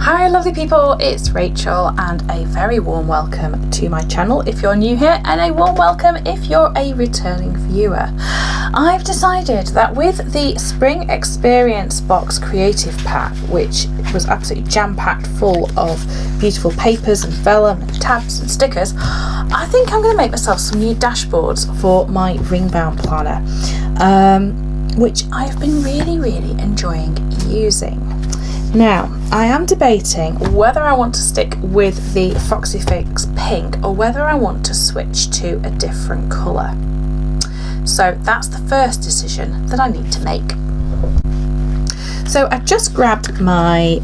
Hi lovely people, it's Rachel and a very warm welcome to my channel if you're new here, and a warm welcome if you're a returning viewer. I've decided that with the Spring Experience Box Creative Pack, which was absolutely jam-packed full of beautiful papers and vellum and tabs and stickers, I think I'm going to make myself some new dashboards for my ring-bound planner, which I've been really enjoying using. Now, I am debating whether I want to stick with the Foxy Fix pink or whether I want to switch to a different colour. So that's the first decision that I need to make. So I've just grabbed my,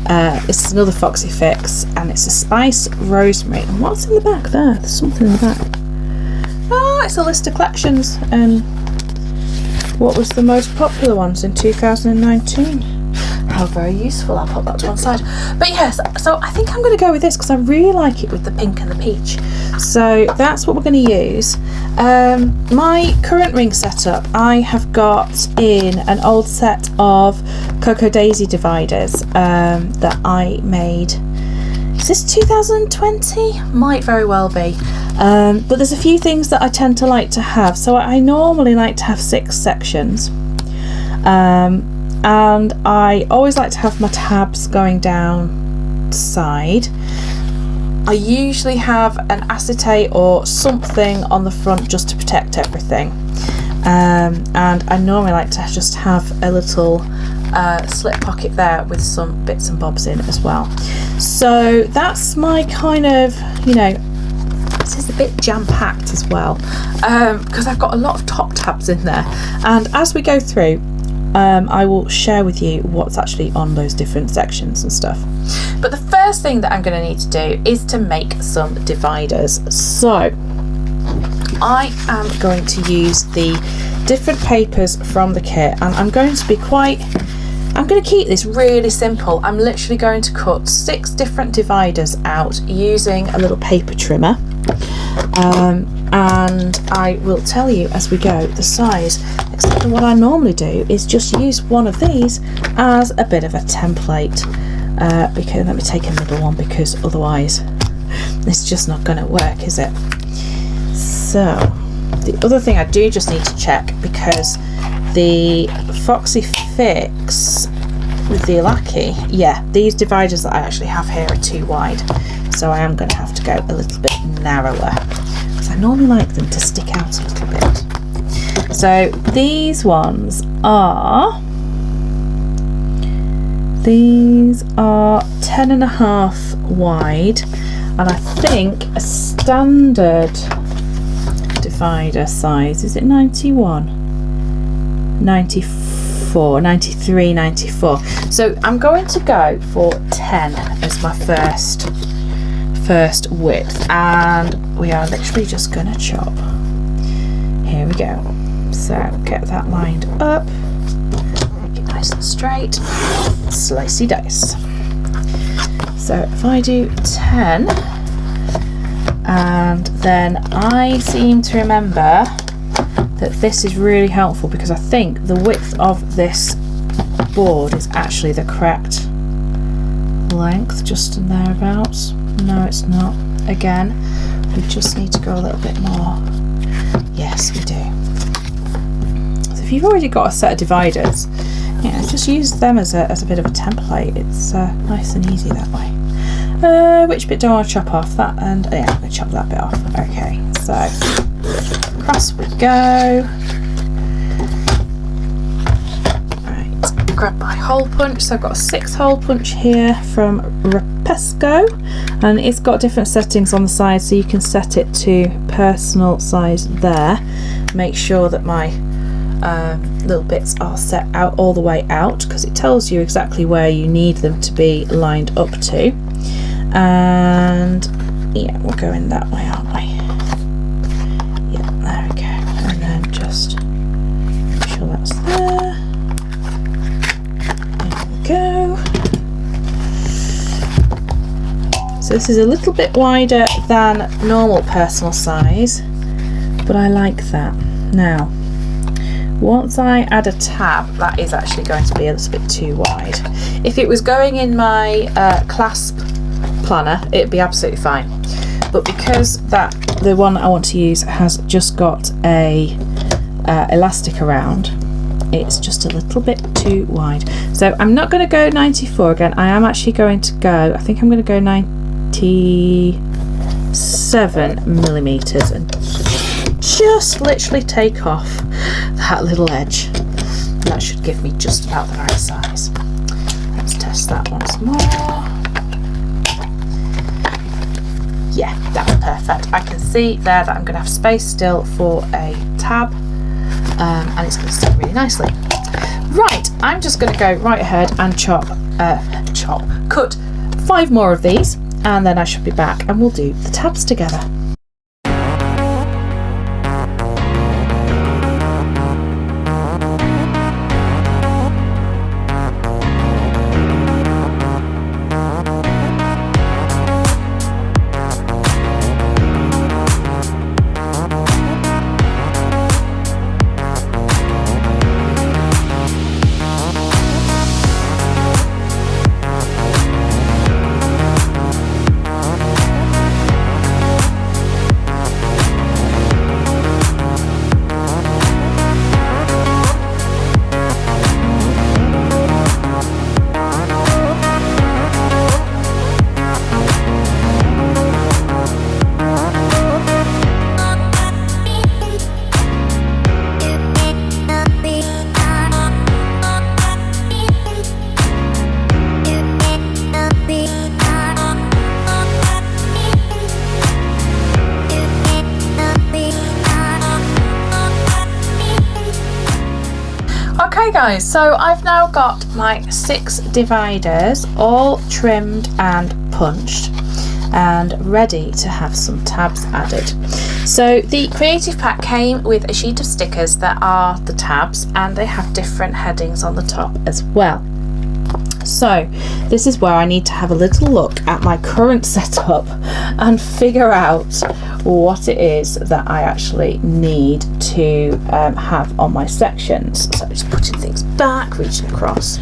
this is another Foxy Fix, and it's a Spice Rosemary. And what's in the back there? There's something in the back. Oh, it's a list of collections and what was the most popular ones in 2019. How very useful. I'll put that to one side. But yes, so I think I'm going to go with this because I really like it with the pink and the peach. So that's what we're going to use. My current ring setup, I have got in an old set of Cocoa Daisy dividers that I made. Is this 2020? Might very well be. But there's a few things that I tend to like to have. So I normally like to have 6 sections. And I always like to have my tabs going down side. I usually have an acetate or something on the front just to protect everything, and I normally like to just have a little slip pocket there with some bits and bobs in as well. So that's my kind of, you know, this is a bit jam-packed as well, because I've got a lot of top tabs in there, and as we go through I will share with you what's actually on those different sections and stuff. But the first thing that I'm going to need to do is to make some dividers. So I am going to use the different papers from the kit, and I'm going to keep this really simple. I'm literally going to cut 6 different dividers out using a little paper trimmer, and I will tell you as we go the size, except that what I normally do is just use one of these as a bit of a template, because let me take a middle one, because otherwise it's just not going to work, is it? So the other thing I do just need to check, because the Foxy Fix with the Elaki, yeah, these dividers that I actually have here are too wide, so I am going to have to go a little bit narrower, because I normally like them to stick out a little bit. So these ones are 10.5 wide, and I think a standard divider size, is it 91, 94, 93, 94. So I'm going to go for 10 as my first width, and we are literally just going to chop. Here we go. So get that lined up, make it nice and straight, slicey dice. So if I do 10, and then I seem to remember that this is really helpful, because I think the width of this board is actually the correct length, just in thereabouts. No, it's not. Again, we just need to go a little bit more. Yes, we do. So if you've already got a set of dividers, you know, just use them as a bit of a template. It's nice and easy that way. Which bit do I want to chop off? That, and yeah, I'm going to chop that bit off. Okay, so across we go. Right, grab my hole punch. So I've got a 6-hole punch here from Repesco, and it's got different settings on the side, so you can set it to personal size there. Make sure that my little bits are set out all the way out, because it tells you exactly where you need them to be lined up to. And yeah, we're going that way, aren't we? Yeah, there we go. And then just make sure that's there. There we go. So this is a little bit wider than normal personal size, but I like that. Now once I add a tab, that is actually going to be a little bit too wide. If it was going in my clasp planner, it'd be absolutely fine. But because the one that I want to use has just got a elastic around, it's just a little bit too wide. So I'm not going to go 94 again. I am actually going to go, I think I'm going to go 97 millimeters and just literally take off that little edge. That should give me just about the right size. Let's test that once more. Yeah, that's perfect. I can see there that I'm going to have space still for a tab, and it's going to sit really nicely. Right, I'm just going to go right ahead and cut 5 more of these, and then I should be back and we'll do the tabs together. Okay guys, so I've now got my 6 dividers all trimmed and punched and ready to have some tabs added. So the creative pack came with a sheet of stickers that are the tabs, and they have different headings on the top as well. So this is where I need to have a little look at my current setup and figure out what it is that I actually need to have on my sections. So just putting things back, reaching across.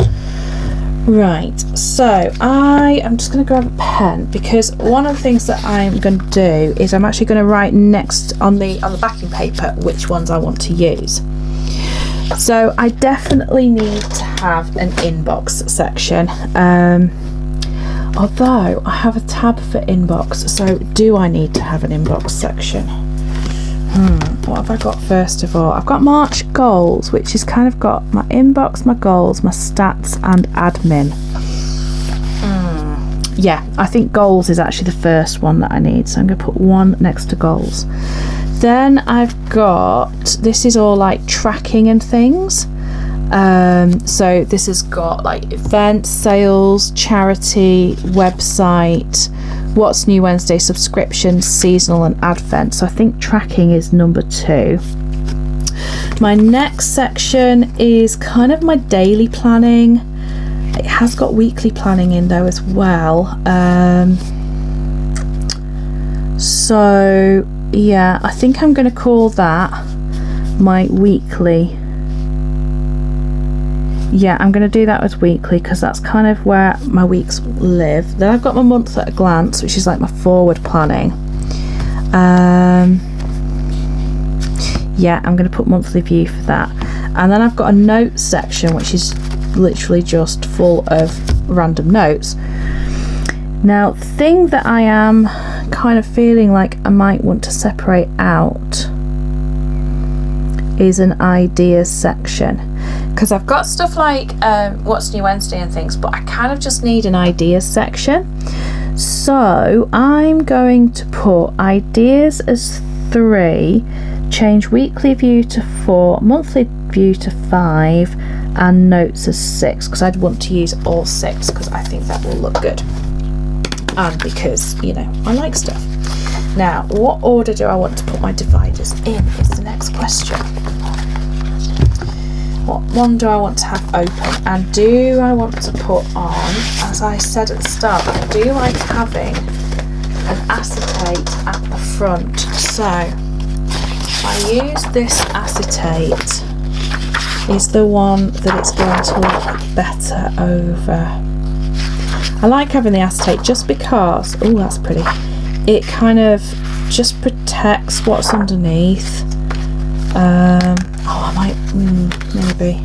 Right, so I am just going to grab a pen, because one of the things that I'm going to do is I'm actually going to write next on the backing paper which ones I want to use. So I definitely need to have an inbox section, although I have a tab for inbox, so do I need to have an inbox section? What have I got first of all? I've got March goals, which has kind of got my inbox, my goals, my stats and admin. Yeah, I think goals is actually the first one that I need, so I'm going to put 1 next to goals. Then I've got, this is all like tracking and things. So this has got like events, sales, charity, website, what's new Wednesday, subscriptions, seasonal and advent. So I think tracking is number 2. My next section is kind of my daily planning. It has got weekly planning in though as well. So yeah, I think I'm going to call that my weekly. Yeah, I'm going to do that as weekly because that's kind of where my weeks live. Then I've got my month at a glance, which is like my forward planning. Yeah, I'm going to put monthly view for that. And then I've got a notes section, which is literally just full of random notes. Now, the thing that I am kind of feeling like I might want to separate out is an ideas section, because I've got stuff like what's new Wednesday and things, but I kind of just need an ideas section. So I'm going to put ideas as 3, change weekly view to 4, monthly view to 5 and notes as 6, because I'd want to use all 6 because I think that will look good, and because, you know, I like stuff. Now, what order do I want to put my dividers in is the next question. What one do I want to have open, and do I want to put on, as I said at the start, I do like having an acetate at the front. So I use this acetate is the one that it's going to look better over. I like having the acetate just because, oh, that's pretty, it kind of just protects what's underneath. I might maybe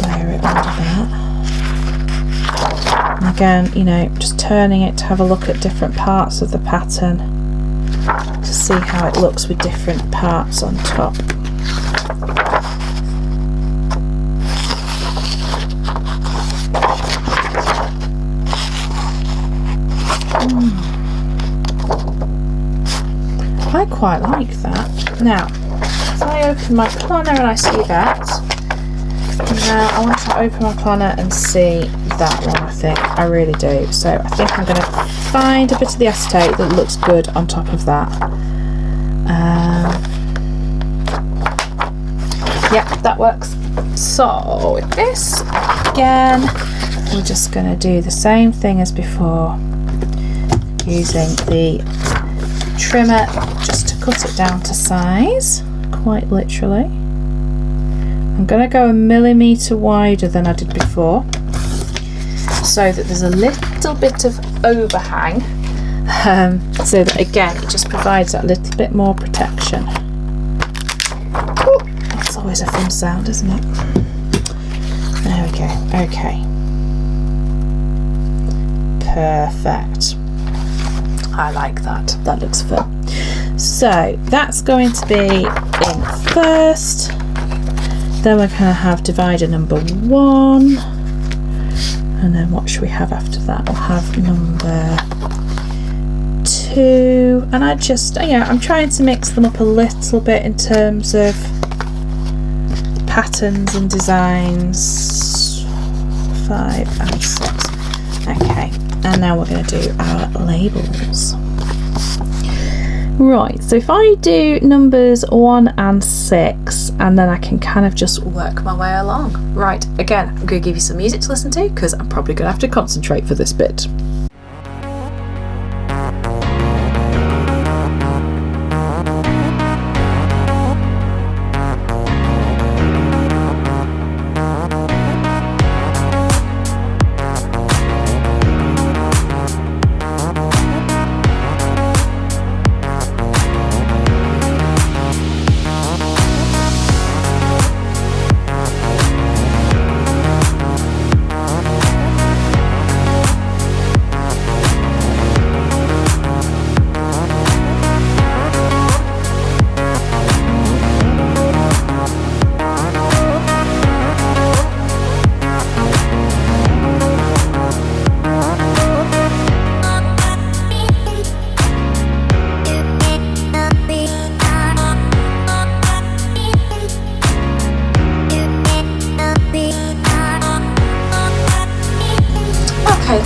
layer it under that. And again, you know, just turning it to have a look at different parts of the pattern to see how it looks with different parts on top. I quite like that. Now, if I open my planner and I see that, now I want to open my planner and see that one, I think. I really do. So I think I'm going to find a bit of the acetate that looks good on top of that. Yeah, that works. So with this, again, we're just going to do the same thing as before, using the trimmer just to cut it down to size, quite literally. I'm going to go 1 millimetre wider than I did before, so that there's a little bit of overhang, so that again it just provides that little bit more protection. Ooh, that's always a fun sound, isn't it? There we go. Okay, perfect. I like that. That looks fun. So that's going to be in first. Then we're going to have divider number 1. And then what should we have after that? We'll have number 2. And I just, I'm trying to mix them up a little bit in terms of patterns and designs. 5 and 6. Okay. And now we're going to do our labels. Right, so if I do numbers 1 and 6, and then I can kind of just work my way along. Right, again, I'm going to give you some music to listen to because I'm probably going to have to concentrate for this bit.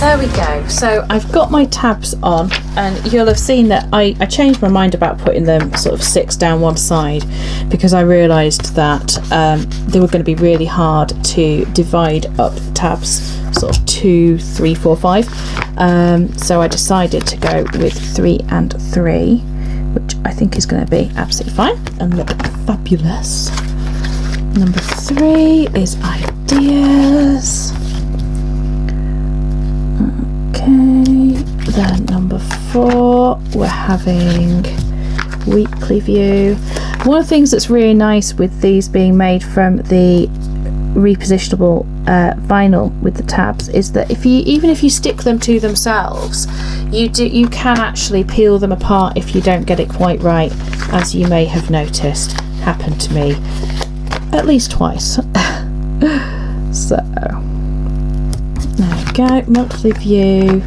There we go. So I've got my tabs on, and you'll have seen that I changed my mind about putting them sort of 6 down one side, because I realised that they were going to be really hard to divide up tabs, sort of 2, 3, 4, 5. So I decided to go with 3 and 3, which I think is going to be absolutely fine and look fabulous. Number 3 is ideas. Okay, then number 4 we're having weekly view. One of the things that's really nice with these being made from the repositionable vinyl with the tabs is that even if you stick them to themselves, you can actually peel them apart if you don't get it quite right, as you may have noticed happened to me at least twice. So there we go, monthly view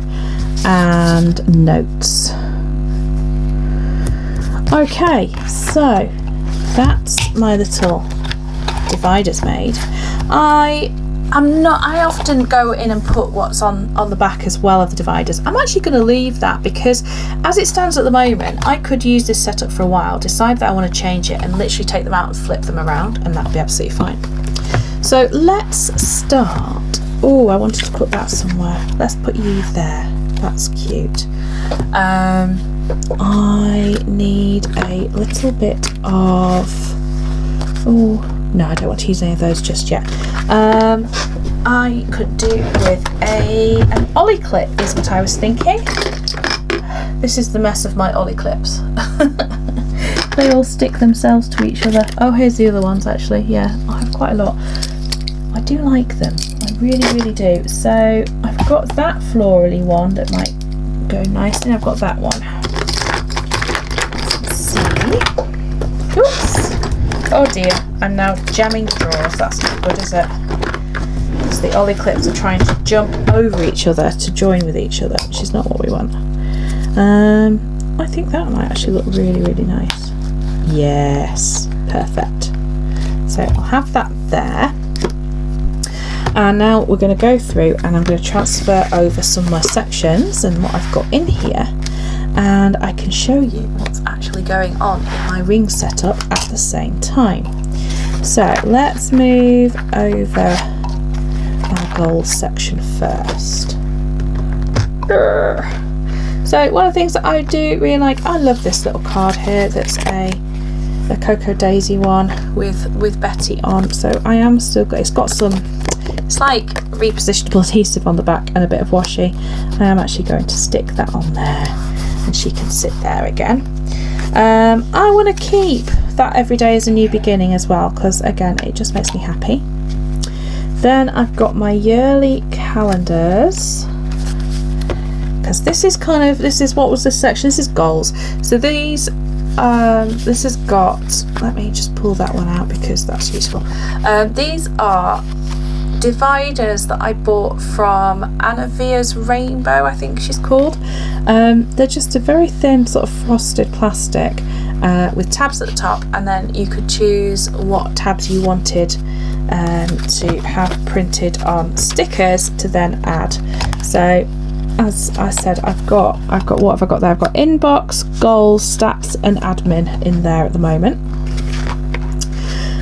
and notes. Okay, so that's my little dividers made. I often go in and put what's on the back as well of the dividers. I'm actually going to leave that because as it stands at the moment, I could use this setup for a while, decide that I want to change it and literally take them out and flip them around, and that'd be absolutely fine. So let's start. Oh, I wanted to put that somewhere. Let's put you there. That's cute. I need a little bit of, No, I don't want to use any of those just yet. I could do with an ollie clip is what I was thinking. This is the mess of my ollie clips. They all stick themselves to each other. Oh, here's the other ones actually. Yeah, I have quite a lot. I do like them. I really, really do. So I've got that florally one that might go nicely. I've got that one. Let's see. Oops. Oh dear. I'm now jamming drawers. That's not good, is it? Because the ollie clips are trying to jump over each other to join with each other, which is not what we want. I think that might actually look really, really nice. Yes, perfect. So I'll have that there. And now we're going to go through and I'm going to transfer over some of my sections and what I've got in here, and I can show you what's actually going on in my ring setup at the same time. So let's move over our gold section first. So one of the things that I do really like, I love this little card here that's a Cocoa Daisy one with Betty on. So I am still got, it's got some, it's like repositionable adhesive on the back and a bit of washi. I am actually going to stick that on there and she can sit there again. I want to keep that every day as a new beginning as well, because again it just makes me happy. Then I've got my yearly calendars, because this is kind of, this is, what was this section? This is goals. So these this has got, let me just pull that one out because that's useful. These are dividers that I bought from Anna Via's Rainbow, I think she's called. They're just a very thin sort of frosted plastic with tabs at the top, and then you could choose what tabs you wanted to have printed on stickers to then add. So as I said, I've got what have I got there? I've got inbox, goals, stats and admin in there at the moment.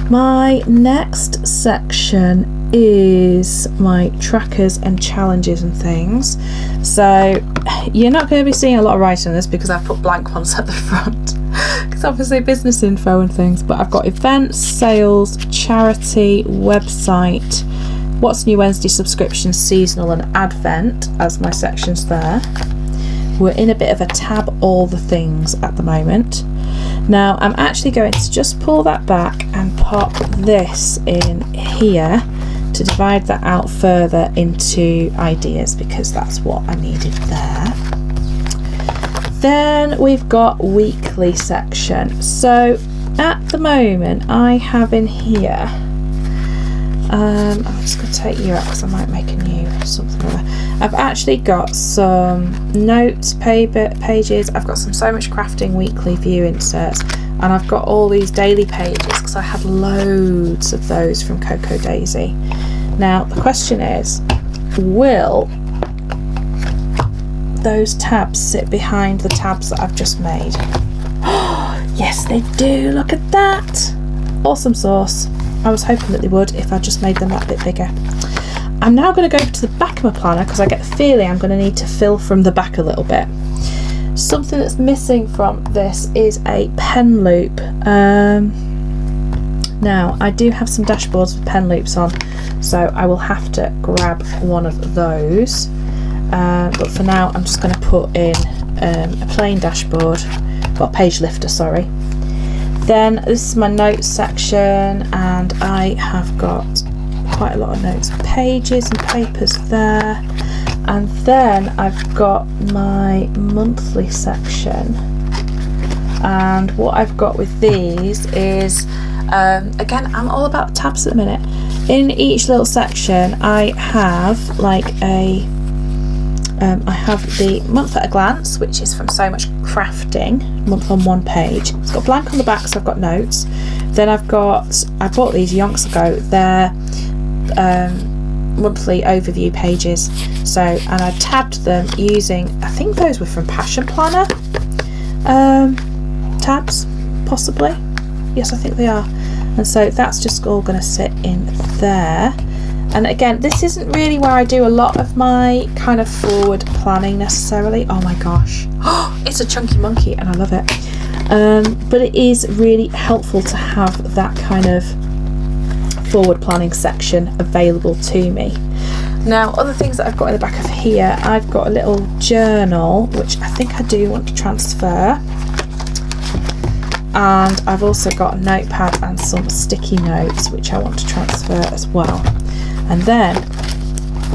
My next section is my trackers and challenges and things. So you're not going to be seeing a lot of writing on this because I've put blank ones at the front because obviously business info and things, but I've got events, sales, charity, website, what's new Wednesday, subscription, seasonal and advent as my sections there. We're in a bit of a tab all the things at the moment. Now I'm actually going to just pull that back and pop this in here to divide that out further into ideas, because that's what I needed there. Then we've got weekly section. So at the moment I have in here, I'm just going to take you out because I might make a new something or other. I've actually got some notes pages, I've got some So Much Crafting weekly view inserts, and I've got all these daily pages because I had loads of those from Cocoa Daisy. Now the question is, will those tabs sit behind the tabs that I've just made? Yes they do, look at that, awesome sauce. I was hoping that they would if I just made them that bit bigger. I'm now going to go to the back of my planner because I get the feeling I'm going to need to fill from the back a little bit. Something that's missing from this is a pen loop. Now I do have some dashboards with pen loops on, so I will have to grab one of those, but for now I'm just going to put in a plain dashboard, well, page lifter, sorry. Then this is my notes section, and I have got quite a lot of notes pages and papers there. And then I've got my monthly section, and what I've got with these is again, I'm all about tabs at the minute. In each little section I have like a I have the month at a glance, which is from So Much Crafting, month on one page. It's got blank on the back, so I've got notes. Then I bought these yonks ago, they're monthly overview pages. So, and I tabbed them using, I think those were from Passion Planner tabs, possibly. Yes, I think they are. And so that's just all going to sit in there. And again, this isn't really where I do a lot of my kind of forward planning necessarily. Oh my gosh, it's a chunky monkey and I love it. But it is really helpful to have that kind of forward planning section available to me. Now, other things that I've got in the back of here, I've got a little journal, which I think I do want to transfer. And I've also got a notepad and some sticky notes, which I want to transfer as well. And then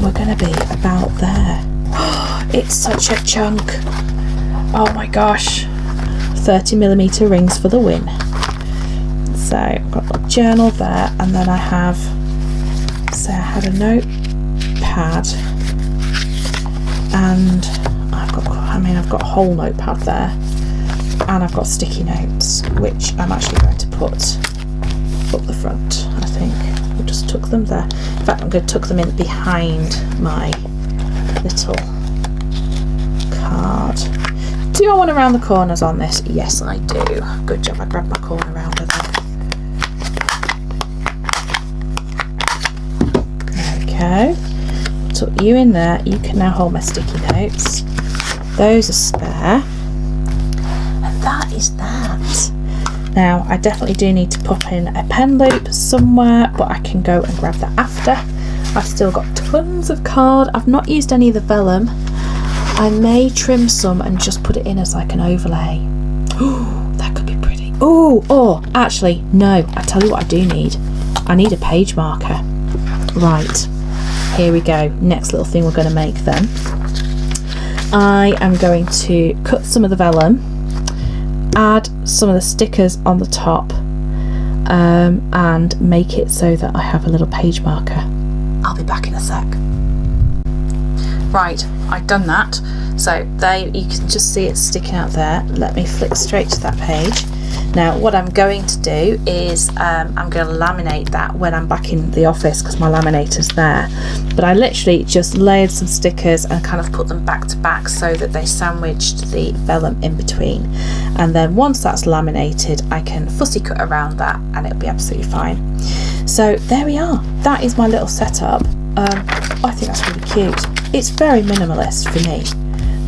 we're going to be about there. It's such a chunk. Oh my gosh. 30mm rings for the win. So I've got a journal there, and then I have, so I had a notepad, and I've got a whole notepad there, and I've got sticky notes, which I'm actually going to put up the front. I think we'll just tuck them there. In fact, I'm going to tuck them in behind my little card. Do I want to round the corners on this? Yes, I do. Good job, I grabbed my corner rounder there. Okay, tuck you in there. You can now hold my sticky notes. Those are spare. And that is that. Now, I definitely do need to pop in a pen loop somewhere, but I can go and grab that after. I've still got tons of card. I've not used any of the vellum. I may trim some and just put it in as like an overlay. Oh, that could be pretty. Oh, actually, no. I tell you what I do need. I need a page marker. Right, here we go. Next little thing we're going to make then. I am going to cut some of the vellum, add some of the stickers on the top, and make it so that I have a little page marker. I'll be back in a sec. Right, I've done that. So there you can just see it sticking out there. Let me flick straight to that page. Now what I'm going to do is I'm going to laminate that when I'm back in the office, because my laminator's there. But I literally just layered some stickers and kind of put them back to back so that they sandwiched the vellum in between. And then once that's laminated, I can fussy cut around that and it'll be absolutely fine. So there we are. That is my little setup. I think that's really cute. It's very minimalist for me,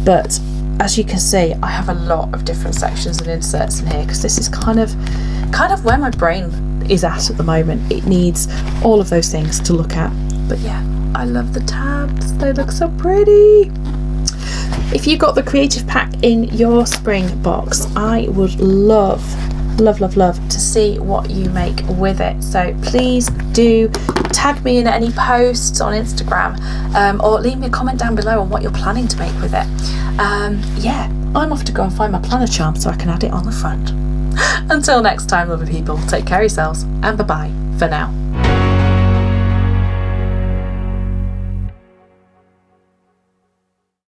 but as you can see, I have a lot of different sections and inserts in here, because this is kind of where my brain is at the moment. It needs all of those things to look at. But yeah, I love the tabs. They look so pretty. If you got the creative pack in your spring box, I would love to see what you make with it. So please do tag me in any posts on Instagram, or leave me a comment down below on what you're planning to make with it. Yeah, I'm off to go and find my planner charm so I can add it on the front. Until next time, lovely people, take care of yourselves, and bye bye for now.